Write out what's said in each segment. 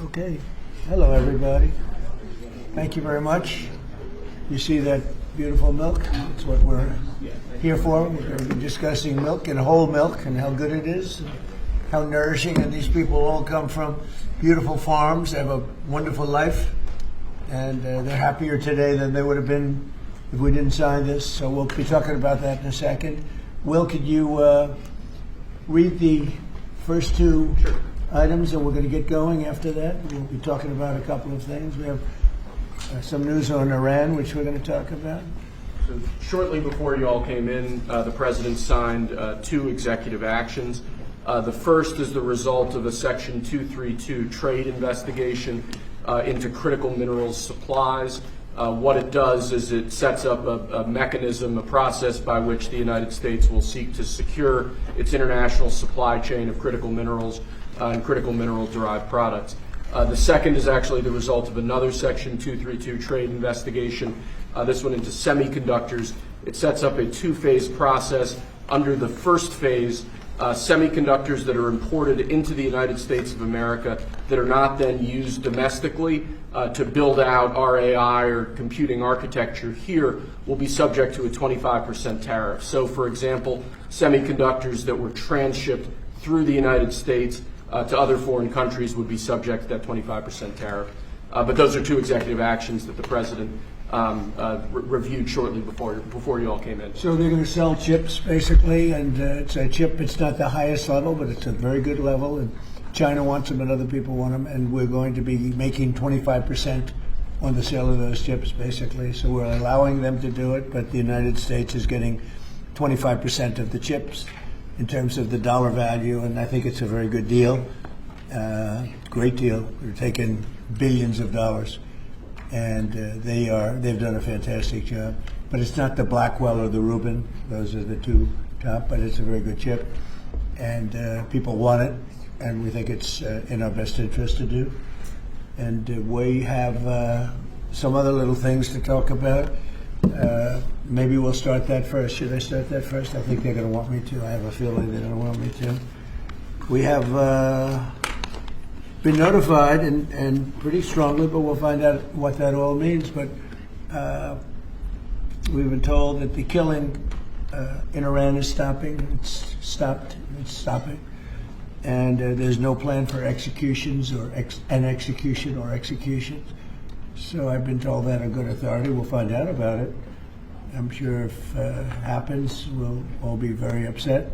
Okay. Hello, everybody. Thank you very much. You see that beautiful milk? That's what we're here for. We're going to be discussing milk and whole milk and how good it is, how nourishing. And these people all come from beautiful farms. They have a wonderful life, and they're happier today than they would have been if we didn't sign this. So we'll be talking about that in a second. Will, could you read the first two items, and we're going to get going after that. We'll be talking about a couple of things. We have some news on Iran, which we're going to talk about. So shortly before you all came in, the president signed two executive actions. The first is the result of a Section 232 trade investigation into critical minerals supplies. What it does is it sets up a mechanism, a process by which the United States will seek to secure its international supply chain of critical minerals and critical mineral-derived products. The second is actually the result of another Section 232 trade investigation, this one into semiconductors. It sets up a two-phase process. Under the first phase, semiconductors that are imported into the United States of America that are not then used domestically to build out our AI or computing architecture here will be subject to a 25% tariff. So, for example, semiconductors that were transshipped through the United States to other foreign countries would be subject to that 25% tariff. But those are two executive actions that the president reviewed shortly before you all came in. So they're going to sell chips, basically, and it's a chip. It's not the highest level, but it's a very good level. And China wants them, and other people want them, and we're going to be making 25% on the sale of those chips, basically. So we're allowing them to do it, but the United States is getting 25% of the chips in terms of the dollar value, and I think it's a very good deal, great deal. They're taking billions of dollars, and they've done a fantastic job. But it's not the Blackwell or the Rubin; those are the two top. But it's a very good chip, and people want it, and we think it's in our best interest to do. And we have some other little things to talk about. Maybe we'll start that first. Should I start that first? I think they're going to want me to. I have a feeling they're going to want me to. We have been notified, and pretty strongly, but we'll find out what that all means. But we've been told that the killing in Iran is stopping. It's stopped. It's stopping. And there's no plan for executions or an execution or executions. So I've been told that on good authority. We'll find out about it. I'm sure if it happens, we'll all be very upset,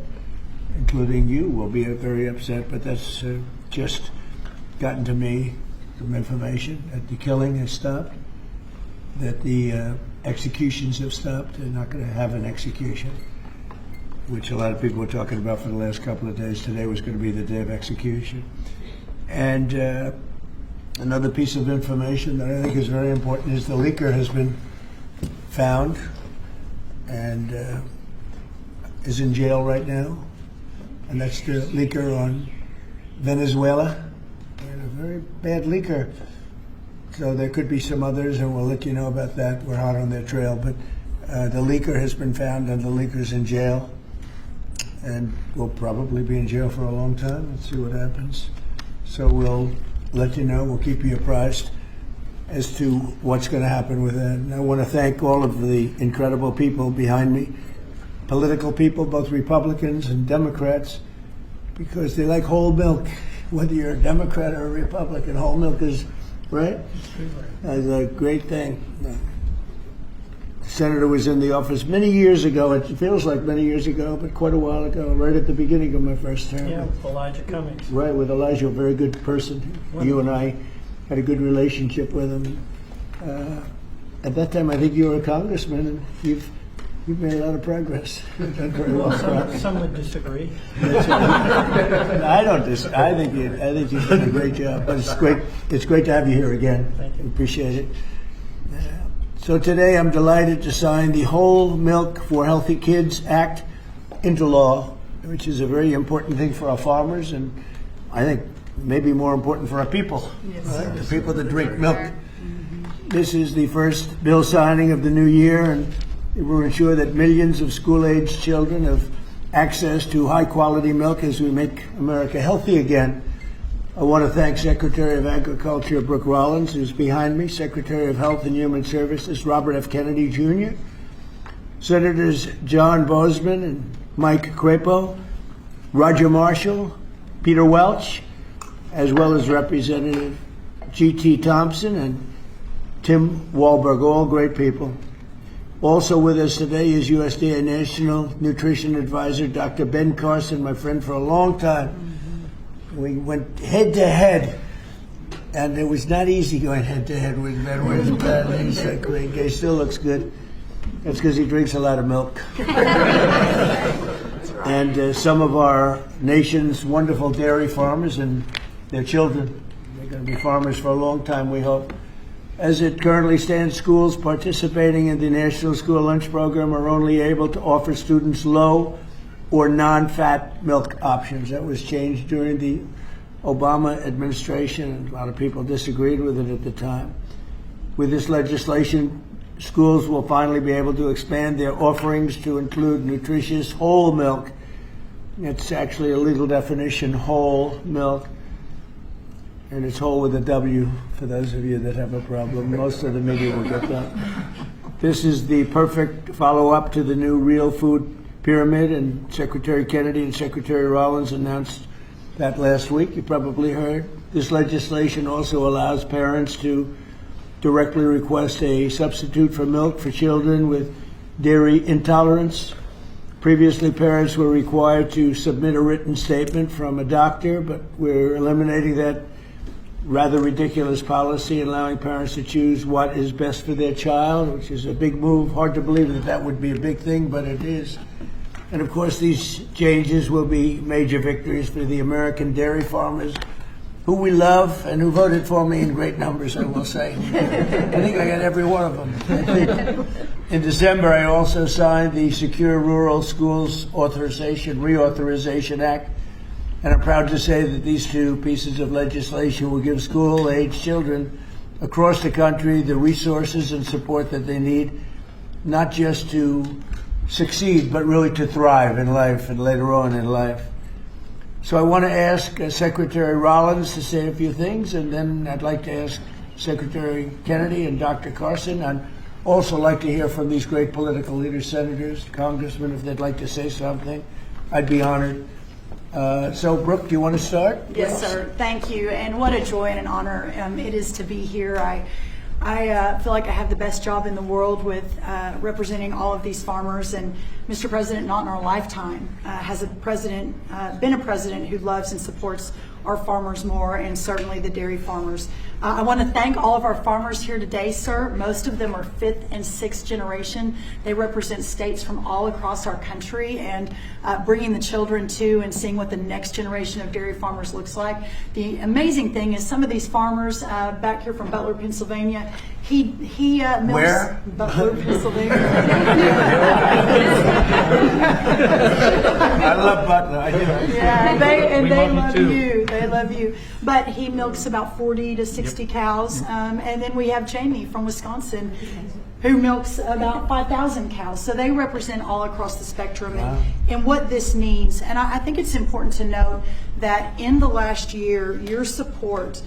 including you will be very upset, but that's just gotten to me, some information that the killing has stopped, that the executions have stopped. They're not going to have an execution, which a lot of people were talking about for the last couple of days. Today was going to be the day of execution. And another piece of information that I think is very important is the leaker has been found and is in jail right now. And that's the leaker on Venezuela. And a very bad leaker. So there could be some others, and we'll let you know about that. We're hot on their trail. But the leaker has been found, and the leaker's in jail. And will probably be in jail for a long time. Let's see what happens. So we'll let you know. We'll keep you apprised as to what's going to happen with that. And I want to thank all of the incredible people behind me, political people, both Republicans and Democrats, because they like whole milk. Whether you're a Democrat or a Republican, whole milk is, right? That's a great thing. The senator was in the office many years ago. It feels like many years ago, but quite a while ago, right at the beginning of my first term. Yeah, with Elijah Cummings. Right, with Elijah, a very good person. Wonderful. You and I had a good relationship with him. At that time, I think you were a congressman, and you've made a lot of progress. You've done very well. Some would disagree. I don't disagree. I think you've done a great job. But it's great. It's great to have you here again. Thank you. Appreciate it. So today, I'm delighted to sign the Whole Milk for Healthy Kids Act into law, which is a very important thing for our farmers, and I think maybe more important for our people, yes, right? The people that drink milk. Mm-hmm. This is the first bill signing of the new year, and it will ensure that millions of school-aged children have access to high-quality milk as we make America healthy again. I want to thank Secretary of Agriculture Brooke Rollins, who's behind me, Secretary of Health and Human Services Robert F. Kennedy Jr., Senators John Boozman and Mike Crapo, Roger Marshall, Peter Welch, as well as Representative G.T. Thompson and Tim Wahlberg, all great people. Also with us today is USDA National Nutrition Advisor Dr. Ben Carson, my friend for a long time. We went head to head, and it was not easy going head to head with Ben. Where's Ben? He's like, he still looks good. That's because he drinks a lot of milk. And some of our nation's wonderful dairy farmers and their children. They're going to be farmers for a long time, we hope. As it currently stands, schools participating in the National School Lunch Program are only able to offer students low or non-fat milk options. That was changed during the Obama administration, and a lot of people disagreed with it at the time. With this legislation, schools will finally be able to expand their offerings to include nutritious whole milk. It's actually a legal definition, whole milk. And it's whole with a W for those of you that have a problem. Most of the media will get that. This is the perfect follow-up to the new real food pyramid, and Secretary Kennedy and Secretary Rollins announced that last week. You probably heard. This legislation also allows parents to directly request a substitute for milk for children with dairy intolerance. Previously, parents were required to submit a written statement from a doctor, but we're eliminating that rather ridiculous policy, allowing parents to choose what is best for their child, which is a big move. Hard to believe that that would be a big thing, but it is. And of course, these changes will be major victories for the American dairy farmers, who we love and who voted for me in great numbers, I will say. I think I got every one of them. In December, I also signed the Secure Rural Schools Reauthorization Act, and I'm proud to say that these two pieces of legislation will give school-age children across the country the resources and support that they need, not just to succeed, but really to thrive in life and later on in life. So I want to ask Secretary Rollins to say a few things, and then I'd like to ask Secretary Kennedy and Dr. Carson. I'd also like to hear from these great political leaders, senators, congressmen, if they'd like to say something. I'd be honored. So, Brooke, do you want to start? Yes, sir. Thank you. And what a joy and an honor it is to be here. I feel like I have the best job in the world with representing all of these farmers. And Mr. President, not in our lifetime, has been a president who loves and supports our farmers more, and certainly the dairy farmers. I want to thank all of our farmers here today, sir. Most of them are 5th and 6th generation. They represent states from all across our country, and bringing the children to and seeing what the next generation of dairy farmers looks like. The amazing thing is some of these farmers back here from Butler, Pennsylvania, he milks. Where? Butler, Pennsylvania. I love Butler. I do. Yeah, they love you. They love you. But he milks about 40 to 60 cows. And then we have Jamie from Wisconsin, who milks about 5,000 cows. So they represent all across the spectrum. Wow. And what this means. And I think it's important to note that in the last year, your support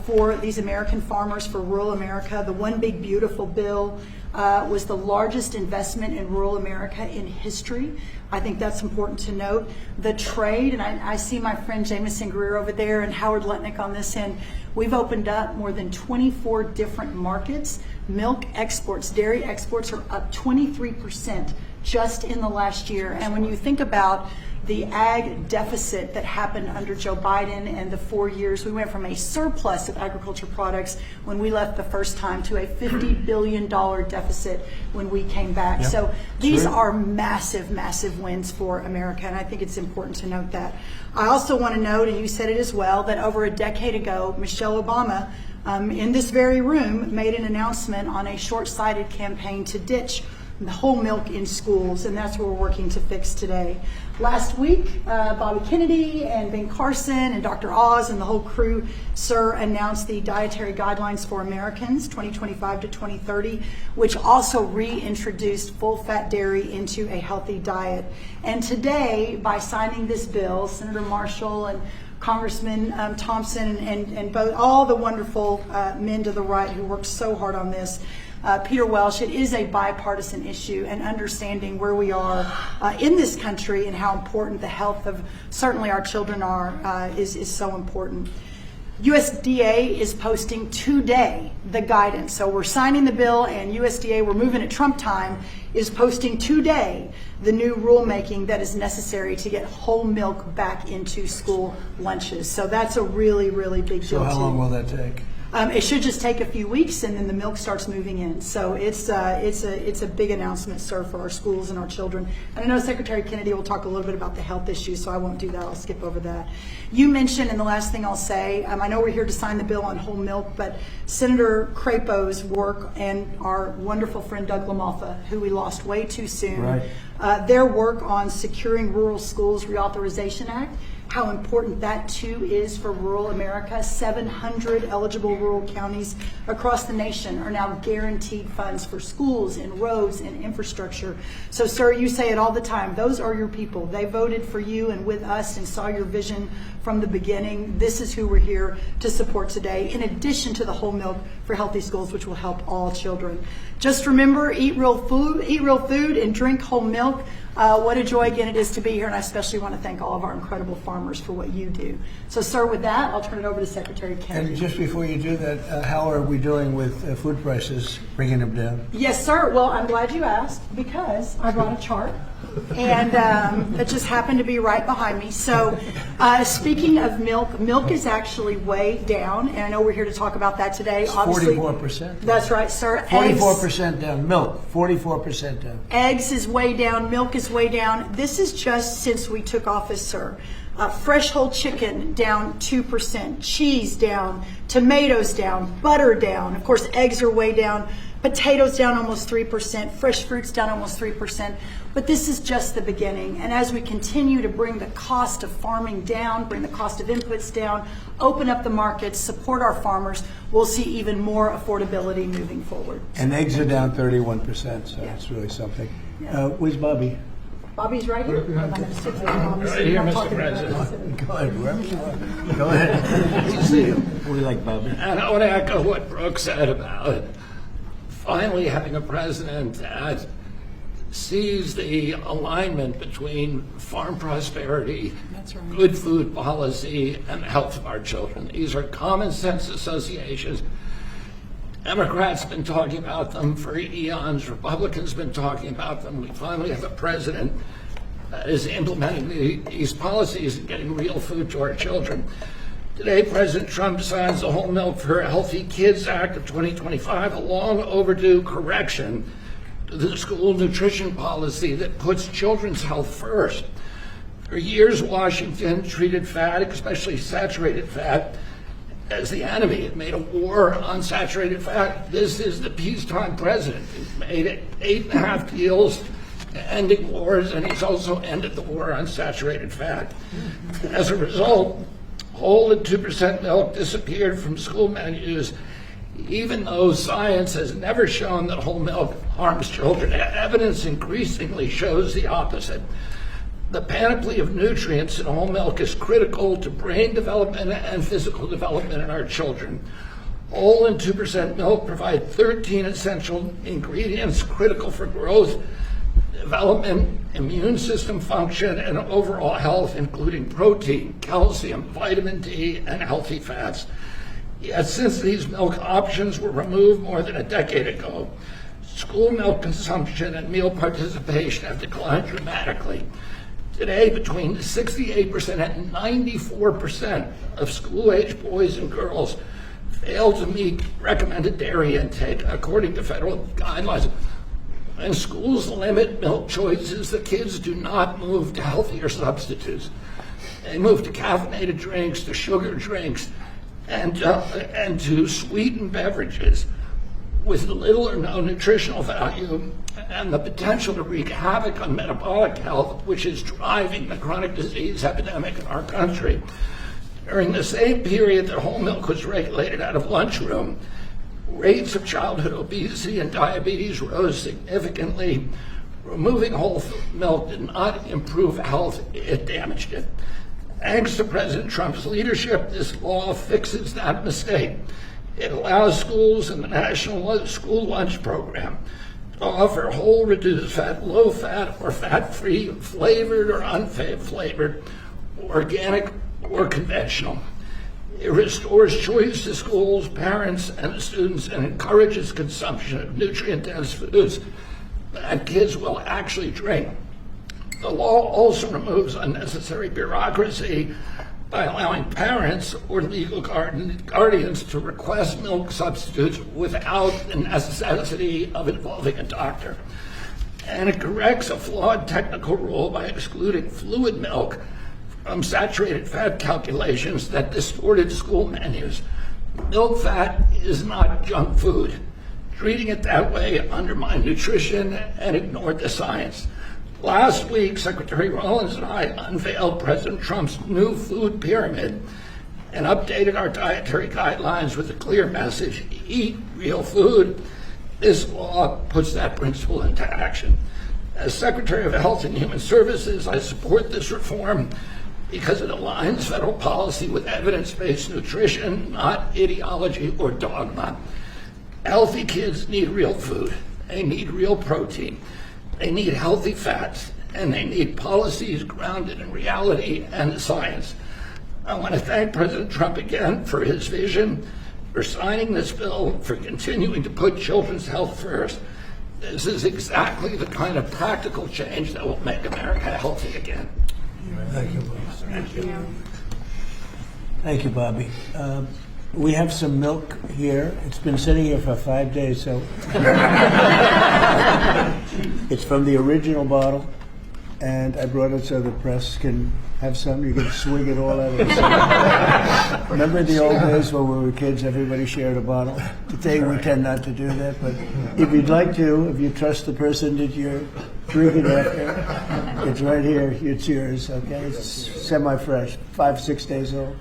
for these American farmers, for rural America, the One Big Beautiful Bill was the largest investment in rural America in history. I think that's important to note. The trade, and I see my friend Jameson Greer over there and Howard Letnick on this end, we've opened up more than 24 different markets. Milk exports, dairy exports are up 23% just in the last year. And when you think about the ag deficit that happened under Joe Biden and the 4 years, we went from a surplus of agriculture products when we left the first time to a $50 billion deficit when we came back. Yep. So these are massive, massive wins for America, and I think it's important to note that. I also want to note, and you said it as well, that over a decade ago, Michelle Obama, in this very room, made an announcement on a short-sighted campaign to ditch the whole milk in schools, and that's what we're working to fix today. Last week, Bobby Kennedy and Ben Carson and Dr. Oz and the whole crew, sir, announced the Dietary Guidelines for Americans 2025 to 2030, which also reintroduced full-fat dairy into a healthy diet. And today, by signing this bill, Senator Marshall and Congressman Thompson and both all the wonderful men to the right who worked so hard on this. Peter Welsh, it is a bipartisan issue, and understanding where we are in this country and how important the health of certainly our children are is so important. USDA is posting today the guidance. So we're signing the bill, and USDA, we're moving at Trump time, is posting today the new rulemaking that is necessary to get whole milk back into school lunches. So that's a really, really big deal. So how long will that take? It should just take a few weeks, and then the milk starts moving in. So it's a big announcement, sir, for our schools and our children. And I know Secretary Kennedy will talk a little bit about the health issues, so I won't do that. I'll skip over that. You mentioned, and the last thing I'll say, I know we're here to sign the bill on whole milk, but Senator Crapo's work and our wonderful friend Doug LaMalfa, who we lost way too soon, right. Their work on securing Rural Schools Reauthorization Act, how important that too is for rural America. 700 eligible rural counties across the nation are now guaranteed funds for schools and roads and infrastructure. So, sir, you say it all the time. Those are your people. They voted for you and with us and saw your vision from the beginning. This is who we're here to support today, in addition to the whole milk for healthy schools, which will help all children. Just remember, eat real food and drink whole milk. What a joy again it is to be here, and I especially want to thank all of our incredible farmers for what you do. So, sir, with that, I'll turn it over to Secretary Kennedy. And just before you do that, how are we doing with food prices, bringing them down? Yes, sir. Well, I'm glad you asked, because I brought a chart, and that just happened to be right behind me. So, speaking of milk, milk is actually way down, and I know we're here to talk about that today. Obviously, 44%. That's right, sir. 44% down. Milk, 44% down. Eggs is way down. Milk is way down. This is just since we took office, sir. Fresh whole chicken down 2%, cheese down, tomatoes down, butter down. Of course, eggs are way down. Potatoes down almost 3%, fresh fruits down almost 3%. But this is just the beginning. And as we continue to bring the cost of farming down, bring the cost of inputs down, open up the markets, support our farmers, we'll see even more affordability moving forward. And eggs are down 31%, so that's really something. Where's Bobby? Bobby's right here. I'm going to sit there, Bobby, so Right you're here, not Mr. talking about President. it. Go ahead, wherever you want. Go ahead. Good to see you. We like Bobby. And I want to echo what Brooke said about finally having a president that sees the alignment between farm prosperity, That's right. good food policy, and the health of our children. These are common sense associations. Democrats have been talking about them for eons. Republicans have been talking about them. We finally have a president that is implementing these policies and getting real food to our children. Today, President Trump signs the Whole Milk for Healthy Kids Act of 2025, a long overdue correction to the school nutrition policy that puts children's health first. For years, Washington treated fat, especially saturated fat, as the enemy. It made a war on saturated fat. This is the peacetime president. He's made 8.5 deals ending wars, and he's also ended the war on saturated fat. As a result, whole and 2% milk disappeared from school menus, even though science has never shown that whole milk harms children. Evidence increasingly shows the opposite. The panoply of nutrients in whole milk is critical to brain development and physical development in our children. Whole and 2% milk provide 13 essential ingredients critical for growth, development, immune system function, and overall health, including protein, calcium, vitamin D, and healthy fats. Yet since these milk options were removed more than a decade ago, school milk consumption and meal participation have declined dramatically. Today, between 68% and 94% of school-age boys and girls fail to meet recommended dairy intake, according to federal guidelines. When schools limit milk choices, the kids do not move to healthier substitutes. They move to caffeinated drinks, to sugar drinks, and to sweetened beverages with little or no nutritional value and the potential to wreak havoc on metabolic health, which is driving the chronic disease epidemic in our country. During the same period that whole milk was regulated out of lunchroom, rates of childhood obesity and diabetes rose significantly. Removing whole milk did not improve health, it damaged it. Thanks to President Trump's leadership, this law fixes that mistake. It allows schools in the National School Lunch Program to offer whole, reduced fat, low fat, or fat-free, flavored or unflavored, organic or conventional. It restores choice to schools, parents, and students, and encourages consumption of nutrient-dense foods that kids will actually drink. The law also removes unnecessary bureaucracy by allowing parents or legal guardians to request milk substitutes without the necessity of involving a doctor. And it corrects a flawed technical rule by excluding fluid milk from saturated fat calculations that distorted school menus. Milk fat is not junk food. Treating it that way undermined nutrition and ignored the science. Last week, Secretary Rollins and I unveiled President Trump's new food pyramid and updated our dietary guidelines with a clear message: eat real food. This law puts that principle into action. As Secretary of Health and Human Services, I support this reform because it aligns federal policy with evidence-based nutrition, not ideology or dogma. Healthy kids need real food. They need real protein. They need healthy fats, and they need policies grounded in reality and science. I want to thank President Trump again for his vision, for signing this bill, for continuing to put children's health first. This is exactly the kind of practical change that will make America healthy again. Thank you, Bob. Thank you, Bobby. We have some milk here. It's been sitting here for 5 days, so it's from the original bottle, and I brought it so the press can have some. You can swig it all out of the same. Remember the old days when we were kids, everybody shared a bottle? Today we tend not to do that, but if you'd like to, if you trust the person that you're drinking after, it's right here, it's yours, okay? It's semi-fresh, 5-6 days old.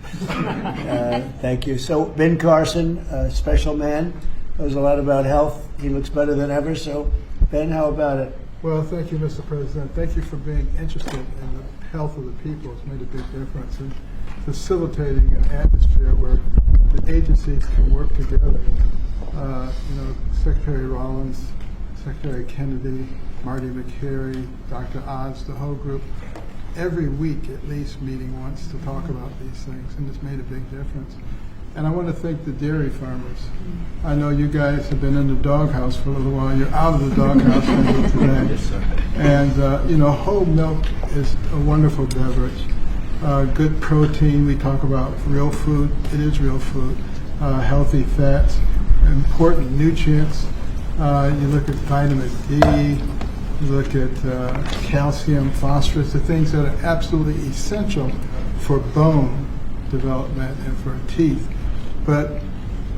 Thank you. So Ben Carson, special man, knows a lot about health. He looks better than ever, so Ben, how about it? Well, thank you, Mr. President. Thank you for being interested in the health of the people. It's made a big difference in facilitating an atmosphere where the agencies can work together. Secretary Rollins, Secretary Kennedy, Marty McCary, Dr. Oz, the whole group, every week at least meeting once to talk about these things, and it's made a big difference. And I want to thank the dairy farmers. I know you guys have been in the doghouse for a little while. You're out of the doghouse today. Yes, sir. And, whole milk is a wonderful beverage. Good protein. We talk about real food. It is real food. Healthy fats, important nutrients. You look at vitamin D, you look at calcium, phosphorus, the things that are absolutely essential for bone development and for teeth. But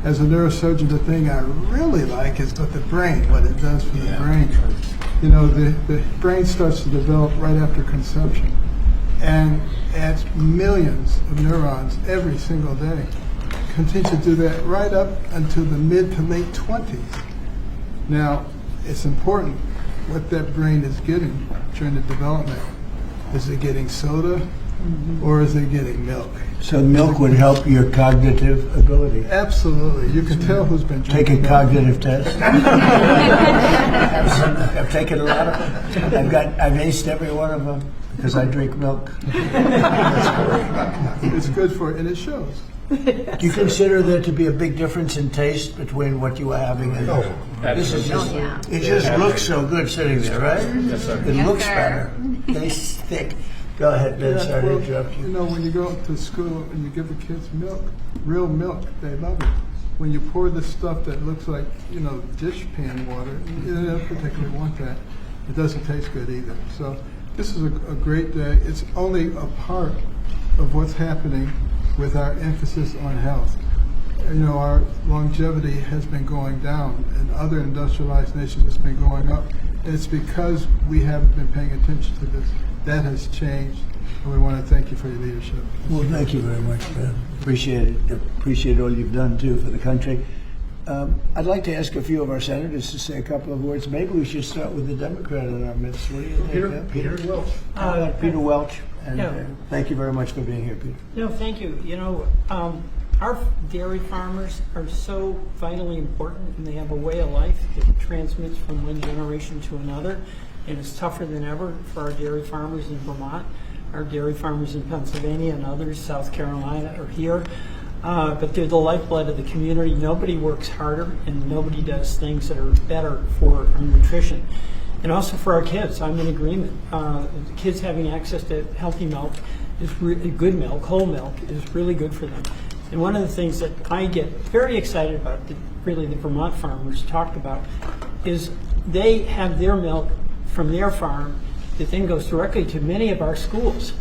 as a neurosurgeon, the thing I really like is what the brain, what it does for the brain. The brain starts to develop right after conception and adds millions of neurons every single day. Continues to do that right up until the mid to late 20s. Now, it's important what that brain is getting during the development. Is it getting soda or is it getting milk? So milk would help your cognitive ability. Absolutely. You can tell who's been Take a drinking milk. cognitive test. I've taken a lot of them. I've aced every one of them because I drink milk. It's good for it, and it shows. Do you consider there to be a big difference in taste between what you are having and this is just, it just looks so good sitting there, right? Yes, sir. It looks better. Tastes thick. Go ahead, Ben. Sorry to interrupt you. When you go to school and you give the kids milk, real milk, they love it. When you pour this stuff that looks like, dish pan water, they don't particularly want that. It doesn't taste good either. So this is a great day. It's only a part of what's happening with our emphasis on health. Our longevity has been going down. In other industrialized nations, it's been going up. And it's because we haven't been paying attention to this. That has changed, and we want to thank you for your leadership. Well, thank you very much, Ben. Appreciate it. Appreciate all you've done, too, for the country. I'd like to ask a few of our senators to say a couple of words. Maybe we should start with the Democrat in our midst. What do you think? Peter Welch. Peter Welch. And Yeah. thank you very much for being here, Peter. No, thank you. You know, our dairy farmers are so vitally important, and they have a way of life that transmits from one generation to another. And it's tougher than ever for our dairy farmers in Vermont, our dairy farmers in Pennsylvania, and others, South Carolina, are here. But they're the lifeblood of the community. Nobody works harder, and nobody does things that are better for our nutrition. And also for our kids, I'm in agreement. The kids having access to healthy milk is good milk, whole milk, is really good for them. And one of the things that I get very excited about, that really the Vermont farmers talked about, is they have their milk from their farm that then goes directly to many of our schools.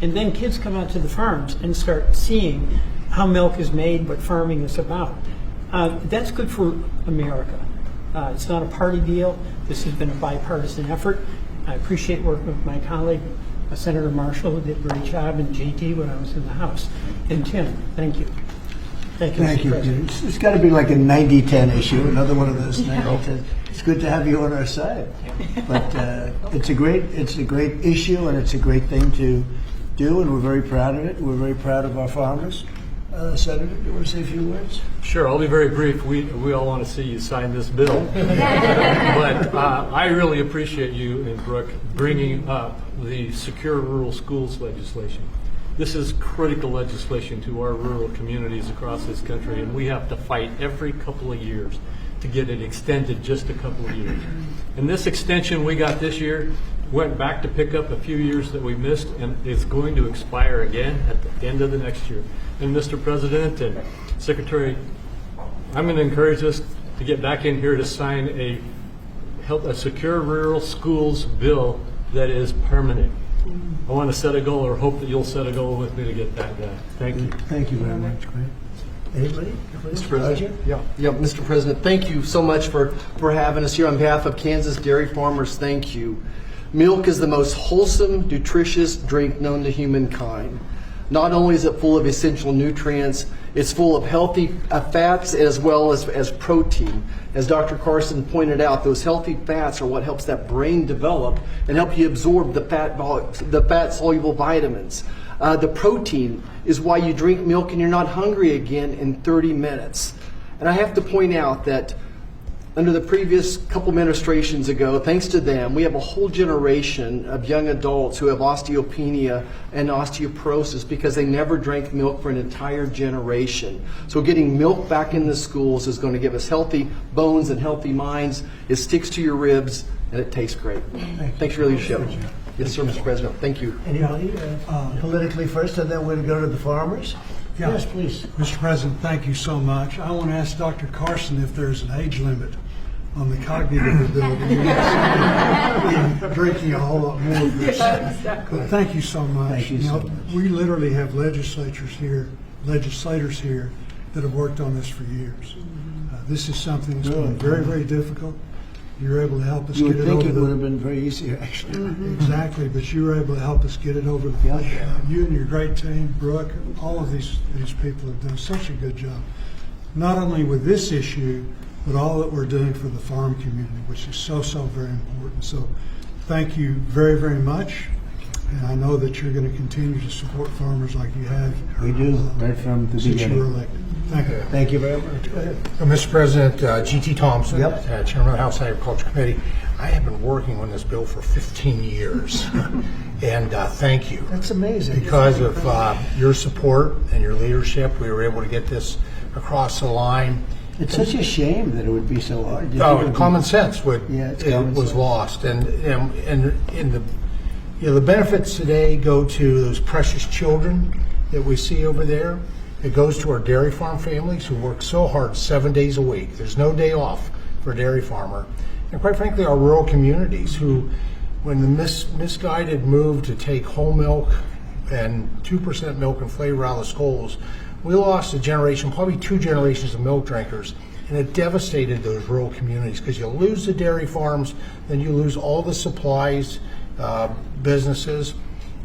And then kids come out to the farms and start seeing how milk is made, what farming is about. That's good for America. It's not a party deal. This has been a bipartisan effort. I appreciate working with my colleague, Senator Marshall, who did a great job, and JT when I was in the House. And Tim, thank you. Thank you, Thank Mr. you, President. Peter. It's got to be like a 90-10 issue, another one of those 90-10. It's good to have you on our side. But it's a great issue, and it's a great thing to do, and we're very proud of it. We're very proud of our farmers. Senator, do you want to say a few words? Sure, I'll be very brief. We all want to see you sign this bill. But I really appreciate you and Brooke bringing up the Secure Rural Schools legislation. This is critical legislation to our rural communities across this country, and we have to fight every couple of years to get it extended just a couple of years. And this extension we got this year went back to pick up a few years that we missed, and it's going to expire again at the end of the next year. And Mr. President and Secretary, I'm going to encourage us to get back in here to sign a Secure Rural Schools bill that is permanent. I want to set a goal, or hope that you'll set a goal with me to get that done. Thank you. Thank you very much. Anybody? Mr. President. Yeah, Mr. President, thank you so much for having us here. On behalf of Kansas dairy farmers, thank you. Milk is the most wholesome, nutritious drink known to humankind. Not only is it full of essential nutrients, it's full of healthy fats as well as protein. As Dr. Carson pointed out, those healthy fats are what helps that brain develop and help you absorb the fat-soluble vitamins. The protein is why you drink milk and you're not hungry again in 30 minutes. And I have to point out that under the previous couple administrations ago, thanks to them, we have a whole generation of young adults who have osteopenia and osteoporosis because they never drank milk for an entire generation. So getting milk back in the schools is going to give us healthy bones and healthy minds. It sticks to your ribs and it tastes great. Thanks for your leadership. Yes, sir, Mr. President. Thank you. Anybody? Politically first, and then we'll go to the farmers. Yeah. Yes, please. Mr. President, thank you so much. I want to ask Dr. Carson if there's an age limit on the cognitive ability. We're drinking a whole lot more of this. But thank you so much. Thank you so much. We literally have legislators here that have worked on this for years. This is something that's been very, very difficult. You're able to help us You get would it think over it the would have been very easy, actually. Exactly, but you were able to help us get it over the finish Yeah. line. You and your great team, Brooke, all of these people have done such a good job. Not only with this issue, but all that we're doing for the farm community, which is so very important. So thank you very, very much. And I know that you're going to continue to support farmers like you have. We do, right from the Since you were beginning. elected. Thank you. Thank you very much. Go ahead. Mr. President, G.T. Thompson, Yep. Chairman of the House Agriculture Committee. I have been working on this bill for 15 years, and thank you. That's amazing. Because of your support and your leadership, we were able to get this across the line. It's such a shame that it would be so hard. Common sense Yeah, it's common was sense. lost, and in the the benefits today go to those precious children that we see over there. It goes to our dairy farm families who work so hard 7 days a week. There's no day off for a dairy farmer. And quite frankly, our rural communities who, when the misguided move to take whole milk and 2% milk and flavor out of the schools, we lost a generation, probably 2 generations of milk drinkers, and it devastated those rural communities because you lose the dairy farms, then you lose all the supplies, businesses,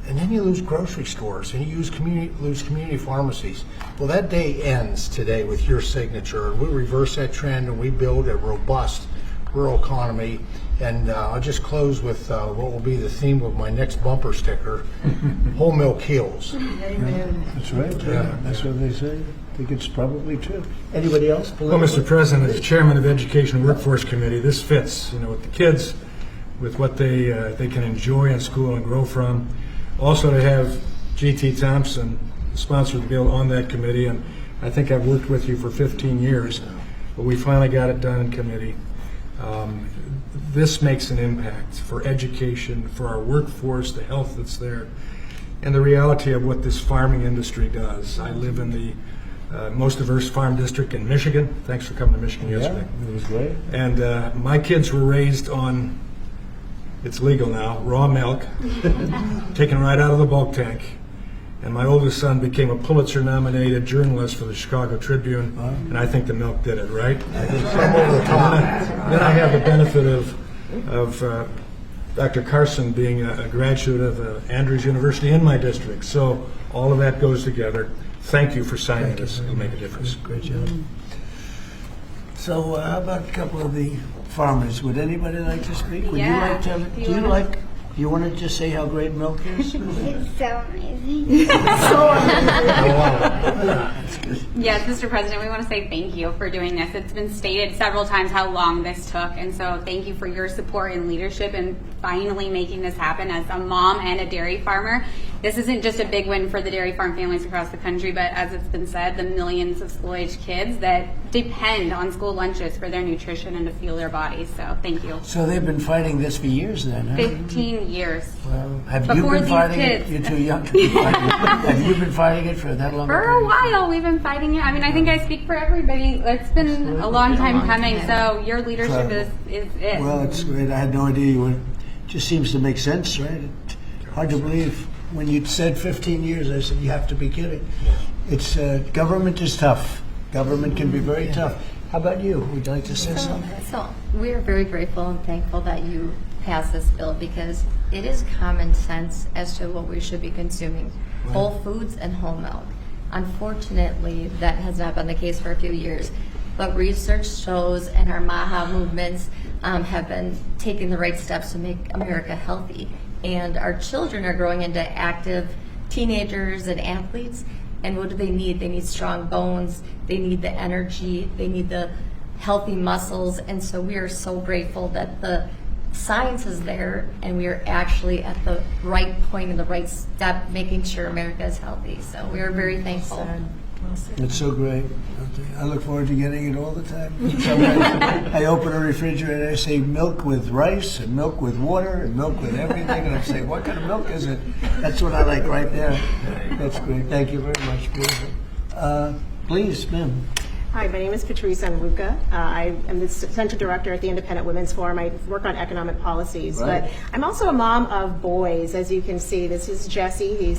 and then you lose grocery stores, and you lose community pharmacies. Well, that day ends today with your signature, and we reverse that trend and we build a robust rural economy. And I'll just close with what will be the theme of my next bumper sticker, whole milk heals. That's right. Yeah, that's what they say. I think it's probably true. Anybody else? Well, Mr. President, as Chairman of the Education and Workforce Committee, this fits, with the kids, with what they can enjoy in school and grow from. Also to have G.T. Thompson, sponsor the bill, on that committee, and I think I've worked with you for 15 years, but we finally got it done in committee. This makes an impact for education, for our workforce, the health that's there, and the reality of what this farming industry does. I live in the most diverse farm district in Michigan. Thanks for coming to Michigan yesterday. Yeah, it was great. And my kids were raised on, it's legal now, raw milk, taken right out of the bulk tank. And my oldest son became a Pulitzer-nominated journalist for the Chicago Tribune, and I think the milk did it, right? I think I'm over the top. Then I have the benefit of Dr. Carson being a graduate of Andrews University in my district. So all of that goes together. Thank you for signing this. It'll make a difference. Great job. So how about a couple of the farmers? Would anybody like to speak? Would Yeah. you like you want to just say how great milk is? It's so amazing. Yes, Mr. President, we want to say thank you for doing this. It's been stated several times how long this took, and so thank you for your support and leadership in finally making this happen. As a mom and a dairy farmer, this isn't just a big win for the dairy farm families across the country, but as it's been said, the millions of school-age kids that depend on school lunches for their nutrition and to fuel their bodies. So thank you. So they've been fighting this for years then, huh? 15 years. Well, have Before you been these fighting kids. it? You're too young to be fighting it. Have you been fighting it for that long? For a while, we've been fighting it. I mean, I think I speak for everybody. It's been a long time coming, so your leadership is it. Well, it's great. I had no idea you were. Just seems to make sense, right? Hard to believe. When you said 15 years, I said, you have to be kidding. It's government is tough. Government can be very tough. How about you? Would you like to say something? So we are very grateful and thankful that you passed this bill because it is common sense as to what we should be consuming, whole foods and whole milk. Unfortunately, that has not been the case for a few years, but research shows and our MAHA movements have been taking the right steps to make America healthy. And our children are growing into active teenagers and athletes. And what do they need? They need strong bones, they need the energy, they need the healthy muscles. And so we are so grateful that the science is there and we are actually at the right point in the right step, making sure America is healthy. So we are very thankful. It's so great. I look forward to getting it all the time. Sometimes I open a refrigerator, I say milk with rice and milk with water and milk with everything, and I say, what kind of milk is it? That's what I like right there. That's great. Thank you very much. Beautiful. Please, ma'am. Hi, my name is Patrice Anwuka. I am the Center Director at the Independent Women's Forum. I work on economic policies, but I'm also a mom of boys, as you can see. This is Jesse.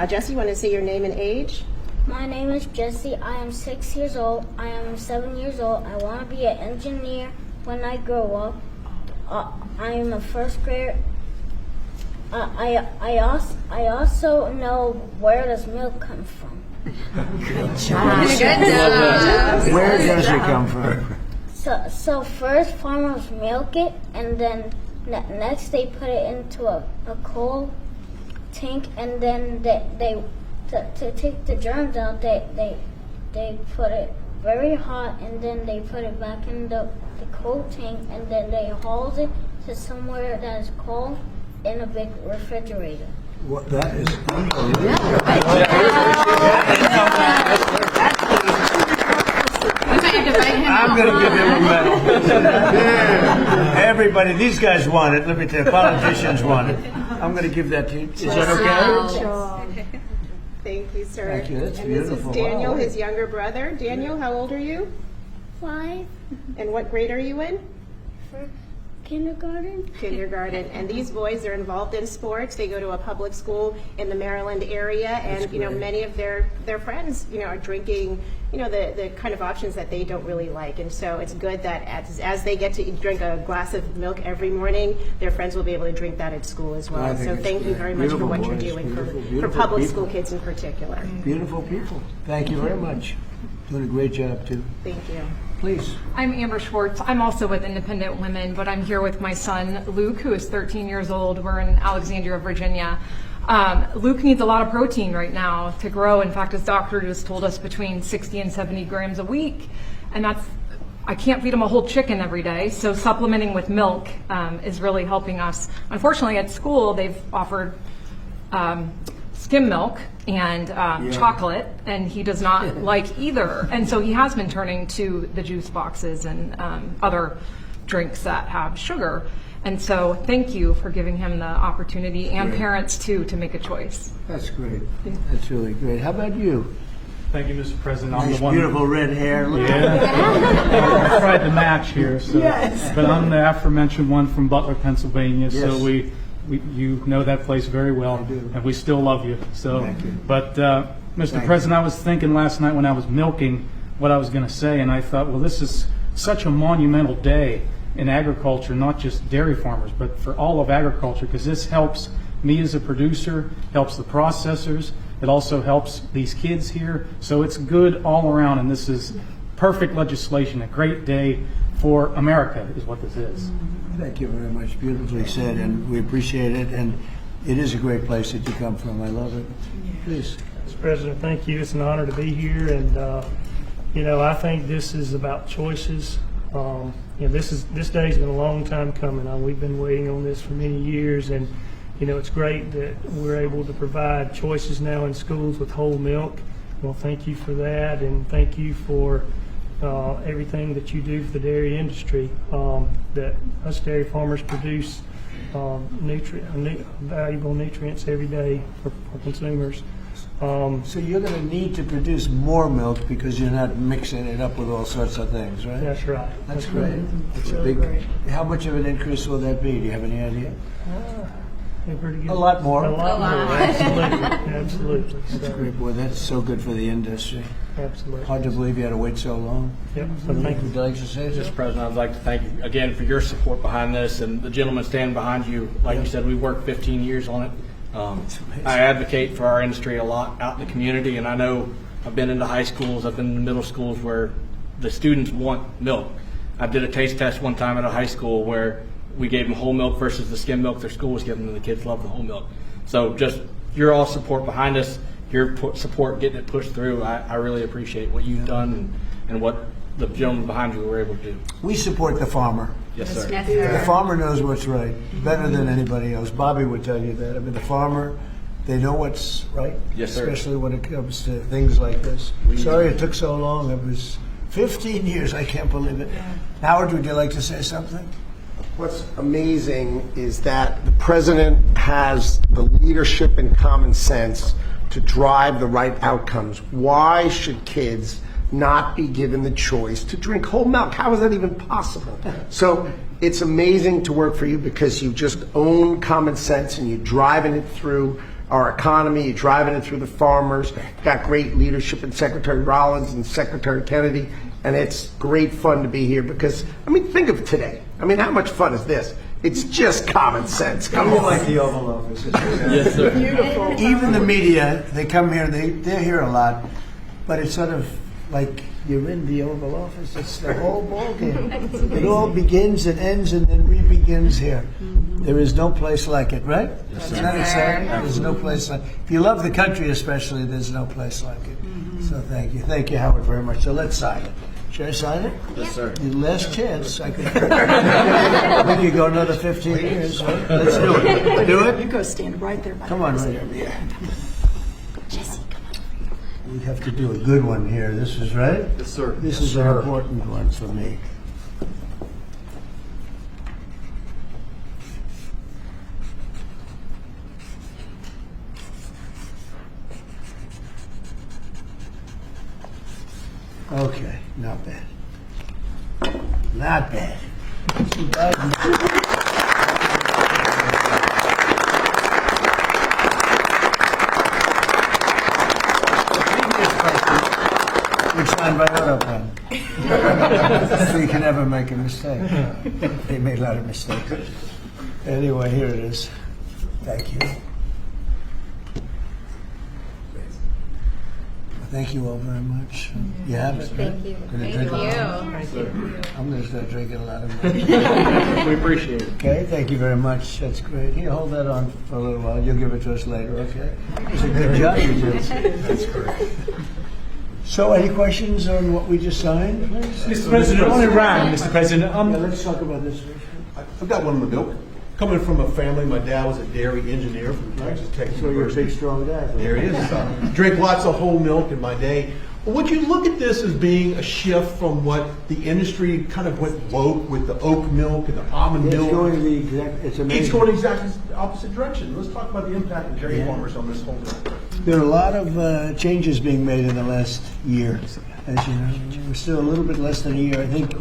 Jesse, you want to say your name and age? My name is Jesse. I am 6 years old. I am 7 years old. I want to be an engineer when I grow up. I am a first grader. I also know where does milk come from. Good job. Where does it come from? So first farmers milk it, and then next they put it into a coal tank, and then they to take the germs out, they put it very hot, and then they put it back in the coal tank, and then they haul it to somewhere that is cold in a big refrigerator. What, that is unbelievable. I'm going to give him a medal. Everybody, these guys want it. Let me tell you, politicians want it. I'm going to give that to you. Is that okay? Thank you, sir. Thank you. That's and beautiful. This is Daniel, Wow. his younger brother. Daniel, how old are you? 5. And what grade are you in? For kindergarten. Kindergarten. And these boys are involved in sports. They go to a public school in the Maryland area, and many of their friends are drinking the kind of options that they don't really like. And so it's good that as they get to drink a glass of milk every morning, their friends will be able to drink that at school as well. So thank you very much for what you're doing for public school kids in particular. Beautiful people. Thank you very much. Doing a great job too. Thank you. Please. I'm Amber Schwartz. I'm also with Independent Women, but I'm here with my son, Luke, who is 13 years old. We're in Alexandria, Virginia. Luke needs a lot of protein right now to grow. In fact, his doctor just told us between 60 and 70 grams a week. And I can't feed him a whole chicken every day, so supplementing with milk is really helping us. Unfortunately, at school, they've offered skim milk and chocolate, and he does not like either. And so he has been turning to the juice boxes and other drinks that have sugar. And so thank you for giving him the opportunity, and parents too, to make a choice. That's great. That's really great. How about you? Thank you, Mr. President. I'm Nice, the one. beautiful red hair. Look I tried to match here, so. Yes. But I'm the aforementioned one from Butler, Pennsylvania. Yes. So you know that place very well, and we still love you. So, Thank you. But Mr. President, I was thinking last night when I was milking what I was going to say, and I thought, well, this is such a monumental day in agriculture, not just dairy farmers, but for all of agriculture, because this helps me as a producer, helps the processors. It also helps these kids here. So it's good all around, and this is perfect legislation, a great day for America is what this is. Thank you very much. Beautifully said, and we appreciate it. And it is a great place that you come from. I love it. Please. Mr. President, thank you. It's an honor to be here, and I think this is about choices. This day's been a long time coming. We've been waiting on this for many years, and it's great that we're able to provide choices now in schools with whole milk. Well, thank you for that, and thank you for everything that you do for the dairy industry. That us dairy farmers produce valuable nutrients every day for consumers. So you're going to need to produce more milk because you're not mixing it up with all sorts of things, right? That's right. That's great. It's a big. How much of an increase will that be? Do you have any idea? Pretty good. A lot more. A lot more. Absolutely. Absolutely. That's great, boy. That's so good for the industry. Absolutely. Hard to believe you had to wait so long. Yep. So thank you. Would you like to say Mr. something? President, I'd like to thank you again for your support behind this, and the gentleman standing behind you. Like you said, we worked 15 years on it. I advocate for our industry a lot out in the community, and I know I've been into high schools, I've been in middle schools where the students want milk. I did a taste test one time at a high school where we gave them whole milk versus the skim milk their school was giving them. The kids love the whole milk. So just your all support behind us, your support getting it pushed through, I really appreciate what you've done and what the gentleman behind you were able to do. We support the farmer. Yes, sir. The farmer knows what's right better than anybody else. Bobby would tell you that. I mean, the farmer, they know what's right. Yes, sir. Especially when it comes to things like this. Sorry it took so long. It was 15 years. I can't believe it. Howard, would you like to say something? What's amazing is that the president has the leadership and common sense to drive the right outcomes. Why should kids not be given the choice to drink whole milk? How is that even possible? So it's amazing to work for you because you just own common sense and you're driving it through our economy, you're driving it through the farmers. Got great leadership in Secretary Rollins and Secretary Kennedy, and it's great fun to be here because, I mean, think of today. I mean, how much fun is this? It's just common sense. Come on. Like the Oval Office. Yes, sir. Beautiful. Even the media, they come here, they're here a lot, but it's sort of like you're in the Oval Office. It's the whole ballgame. It all begins and ends and then re-begins here. There is no place like it, right? Yes, Isn't that exciting? There's no place like it. If you love the country especially, there's no place like it. So thank you. Thank you, Howard, very much. So let's sign it. Should I sign it? Yes, sir. Your last chance. I could. We could go another 15 years. Right? Let's do it. Do it. You go stand right there by Come the on, president. right here. Jesse, come on. We have to do a good one here. This is right? Yes, sir. This is an important one for me. Okay, not bad. Not bad. Which signed by auto pen. So you can never make a mistake. They made a lot of mistakes. Anyway, here it is. Thank you. Thank you all very much. You have it, right? Thank you. Gonna Thank drink a lot? you. I'm going to start drinking a lot of milk. We appreciate it. Okay, thank you very much. That's great. Here, hold that on for a little while. You'll give it to us later, okay? It's a good job you did. That's great. So, any questions on what we just signed? Mr. President, on Iran, Mr. President, Let's talk about this. I've got one on the milk. Coming from a family, my dad was a dairy engineer from Texas Tech So you're a University. big, strong guy. There he is. Drink lots of whole milk in my day. Would you look at this as being a shift from what the industry kind of went woke with the oat milk and the almond It's milk? going the exact, it's amazing. It's going exactly the opposite direction. Let's talk about the impact of dairy farmers on this whole thing. There are a lot of changes being made in the last year. As you know, we're still a little bit less than a year. I think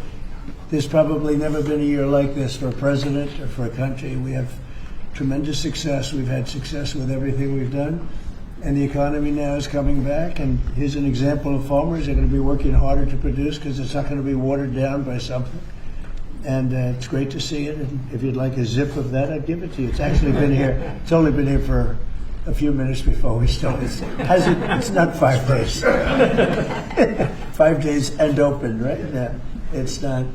there's probably never been a year like this for a president or for a country. We have tremendous success. We've had success with everything we've done. And the economy now is coming back. And here's an example of farmers. They're going to be working harder to produce because it's not going to be watered down by something. And it's great to see it. And if you'd like a zip of that, I'd give it to you. It's actually been here. It's only been here for a few minutes before we started. It's not 5 days. 5 days and open, right? Yeah, it's not.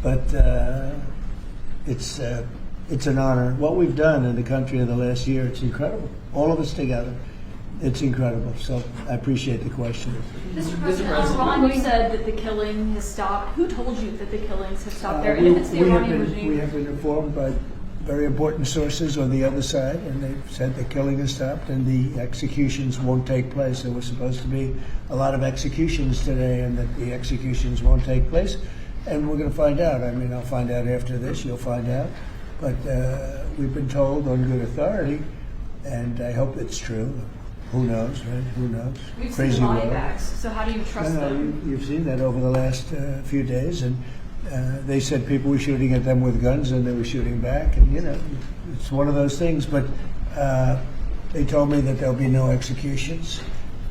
But it's an honor. What we've done in the country in the last year, it's incredible. All of us together. It's incredible. So I appreciate the question. Mr. President, Ron, you said that the killing has stopped. Who told you that the killings have stopped there? And if it's the Iranian regime? We have been informed by very important sources on the other side, and they've said the killing has stopped and the executions won't take place. There was supposed to be a lot of executions today, and that the executions won't take place. And we're going to find out. I mean, I'll find out after this. You'll find out. But we've been told on good authority, and I hope it's true. Who knows, right? Who knows? We've Crazy seen body world. bags, so how do you trust them? You've seen that over the last few days, and they said people were shooting at them with guns, and they were shooting back, and it's one of those things. But they told me that there'll be no executions,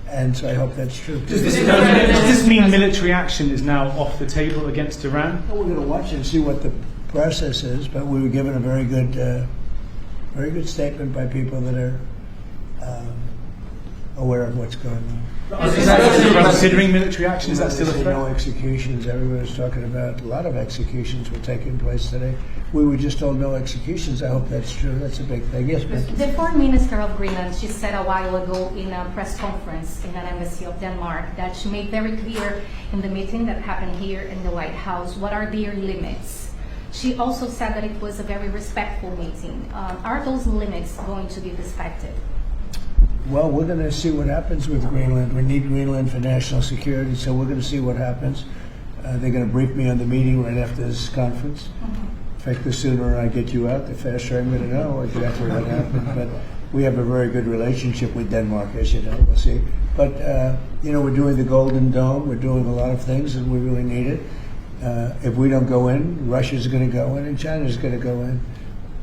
and so I hope that's true. Does this mean military action is now off the table against Iran? Well, we're going to watch and see what the process is, but we were given a very good statement by people that are aware of what's going on. Is that still considering military action? Is that still a threat? No executions. Everyone's talking about a lot of executions were taking place today. We were just told no executions. I hope that's true. That's a big thing. Yes, Becky? The Foreign Minister of Greenland, she said a while ago in a press conference in an embassy of Denmark that she made very clear in the meeting that happened here in the White House what are their limits. She also said that it was a very respectful meeting. Are those limits going to be respected? Well, we're going to see what happens with Greenland. We need Greenland for national security, so we're going to see what happens. They're going to brief me on the meeting right after this conference. In fact, the sooner I get you out, the faster I'm going to know exactly what happened. But we have a very good relationship with Denmark, as you know. We'll see. But, we're doing the Golden Dome. We're doing a lot of things, and we really need it. If we don't go in, Russia's going to go in, and China's going to go in.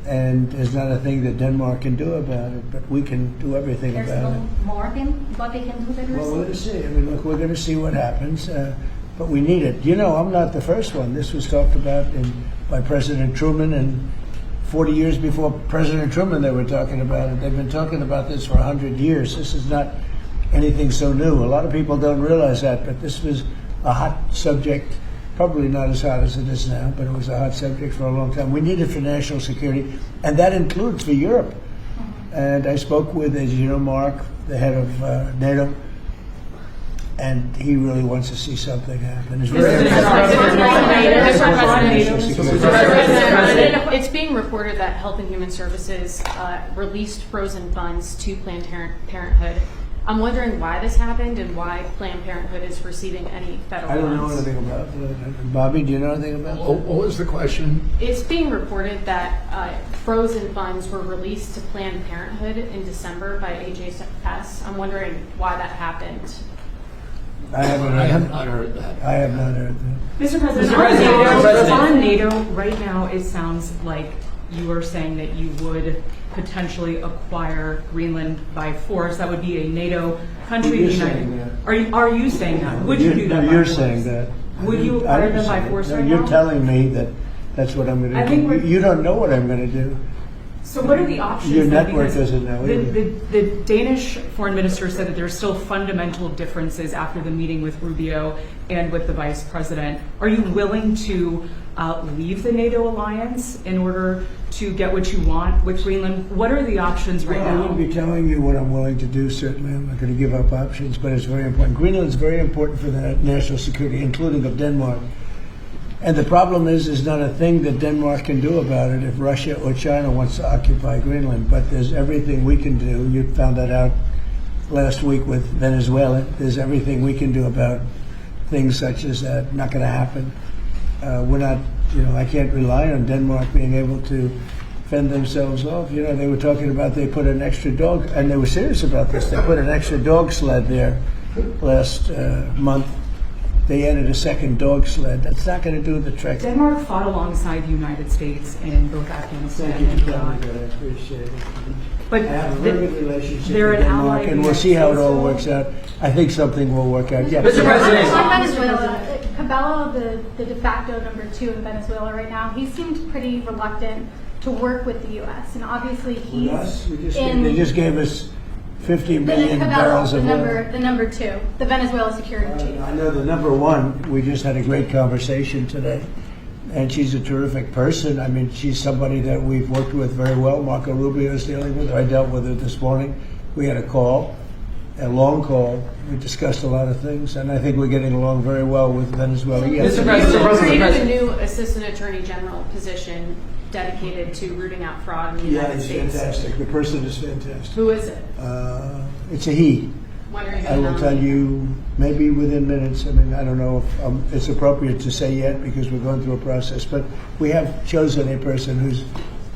And there's not a thing that Denmark can do about it, but we can do everything There's about it. no more than what they can do than Well, we're going to see. I mean, look, we're going to see what happens, but we need it. I'm not the first one. This was talked about by President Truman, and 40 years before President Truman they were talking about it. They've been talking about this for 100 years. This is not anything so new. A lot of people don't realize that, but this was a hot subject. Probably not as hot as it is now, but it was a hot subject for a long time. We need it for national security, and that includes for Europe. And I spoke with, as you know, Mark, the head of NATO, and he really wants to see something happen. It's very It's being reported that Health and Human Services released frozen funds to Planned Parenthood. I'm wondering why this happened and why Planned Parenthood is receiving any federal I don't know funds. anything about it. Bobby, do you know anything about What was the question? It's being reported that frozen funds were released to Planned Parenthood in December by HHS. I'm wondering why that happened. I have not heard that. I have not heard that. Mr. President, on NATO, right now it sounds like you are saying that you would potentially acquire Greenland by force. That would be a NATO country. You're saying that. Are you saying that? Would you do that? No, you're saying that. Would you acquire them by force right now? You're telling me that that's what I'm going to do. You don't know what I'm going to do. So what are the options? Your then? network Because doesn't know either. the Danish foreign minister said that there are still fundamental differences after the meeting with Rubio and with the vice president. Are you willing to leave the NATO alliance in order to get what you want with Greenland? What are the options right Well, I now? wouldn't be telling you what I'm willing to do, certainly. I'm not going to give up options, but it's very important. Greenland's very important for the national security, including of Denmark. And the problem is, there's not a thing that Denmark can do about it if Russia or China wants to occupy Greenland. But there's everything we can do. You found that out last week with Venezuela. There's everything we can do about things such as that. Not going to happen. We're not, I can't rely on Denmark being able to fend themselves off. They were talking about they put an extra dog, and they were serious about this. They put an extra dog sled there last month. They added a second dog sled. That's not going to do the trick. Denmark fought alongside the United States in both Afghanistan Thank you and for telling Iraq. me that. I appreciate it. But I have a very good relationship they're with an Denmark, ally and of we'll the see how it United all States. works out. I think something will work out. Yeah. Mr. President. On Venezuela, Cabello, the de facto #2 in Venezuela right now, he seemed pretty reluctant to work with the U.S. And obviously he's Us? in They just gave us 50 million Cabello, barrels the of oil. number 2, the Venezuela security chief. I know the number one. We just had a great conversation today, and she's a terrific person. I mean, she's somebody that we've worked with very well. Marco Rubio is dealing with her. I dealt with her this morning. We had a call, a long call. We discussed a lot of things, and I think we're getting along very well with Venezuela. Yes. Mr. President, created a new Assistant Attorney General position dedicated to rooting out fraud in the Yeah, United he's States. fantastic. The person is fantastic. Who is it? It's a he. When are you I going will to tell you maybe within minutes. I mean, I don't know if it's appropriate to say yet because we're going through a process, but we have chosen a person who's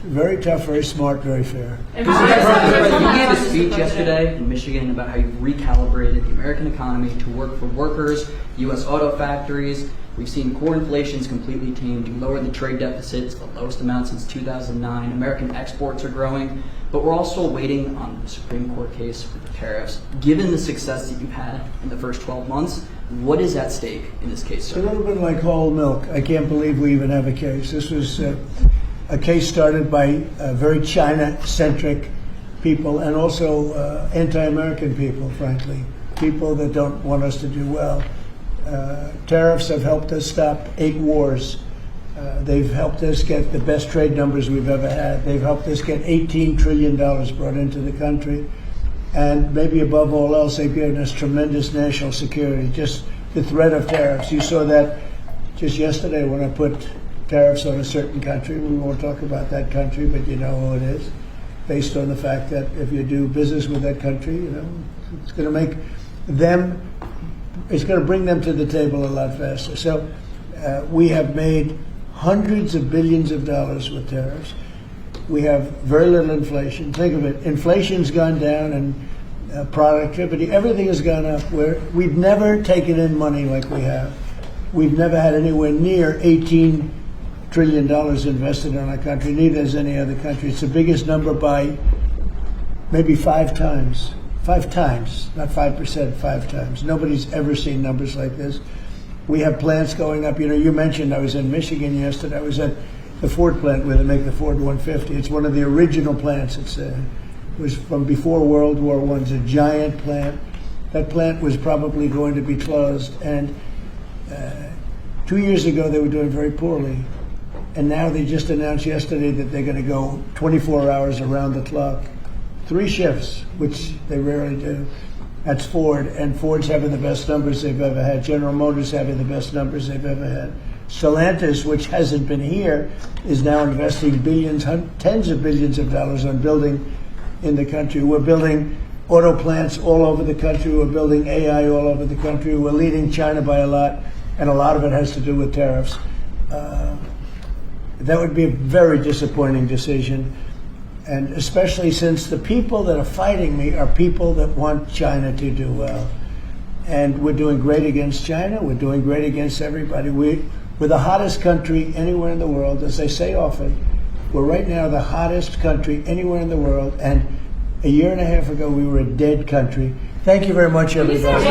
very tough, very smart, very fair. Mr. President, you gave a speech yesterday in Michigan about how you recalibrated the American economy to work for workers, U.S. auto factories. We've seen core inflation's completely tamed. You lowered the trade deficit. It's the lowest amount since 2009. American exports are growing. But we're also waiting on the Supreme Court case with the tariffs. Given the success that you've had in the first 12 months, what is at stake in this case, It's a sir? little bit like whole milk. I can't believe we even have a case. This was a case started by very China-centric people and also anti-American people, frankly, people that don't want us to do well. Tariffs have helped us stop 8 wars. They've helped us get the best trade numbers we've ever had. They've helped us get $18 trillion brought into the country. And maybe above all else, they've given us tremendous national security. Just the threat of tariffs. You saw that just yesterday when I put tariffs on a certain country. We won't talk about that country, but you know who it is. Based on the fact that if you do business with that country, it's going to make them, it's going to bring them to the table a lot faster. So we have made hundreds of billions of dollars with tariffs. We have very little inflation. Think of it. Inflation's gone down and productivity, everything has gone up. We've never taken in money like we have. We've never had anywhere near $18 trillion invested in our country, neither has any other country. It's the biggest number by maybe 5 times. 5 times, not 5%, 5 times. Nobody's ever seen numbers like this. We have plants going up. You mentioned I was in Michigan yesterday. I was at the Ford plant where they make the Ford 150. It's one of the original plants. It was from before World War I. It's a giant plant. That plant was probably going to be closed. And 2 years ago, they were doing very poorly. And now they just announced yesterday that they're going to go 24 hours around the clock. 3 shifts, which they rarely do. That's Ford, and Ford's having the best numbers they've ever had. General Motors having the best numbers they've ever had. Stellantis, which hasn't been here, is now investing billions, tens of billions of dollars on building in the country. We're building auto plants all over the country. We're building AI all over the country. We're leading China by a lot, and a lot of it has to do with tariffs. That would be a very disappointing decision, and especially since the people that are fighting me are people that want China to do well. And we're doing great against China. We're doing great against everybody. We're the hottest country anywhere in the world. As I say often, we're right now the hottest country anywhere in the world. And a year and a half ago, we were a dead country. Thank you very much, everybody.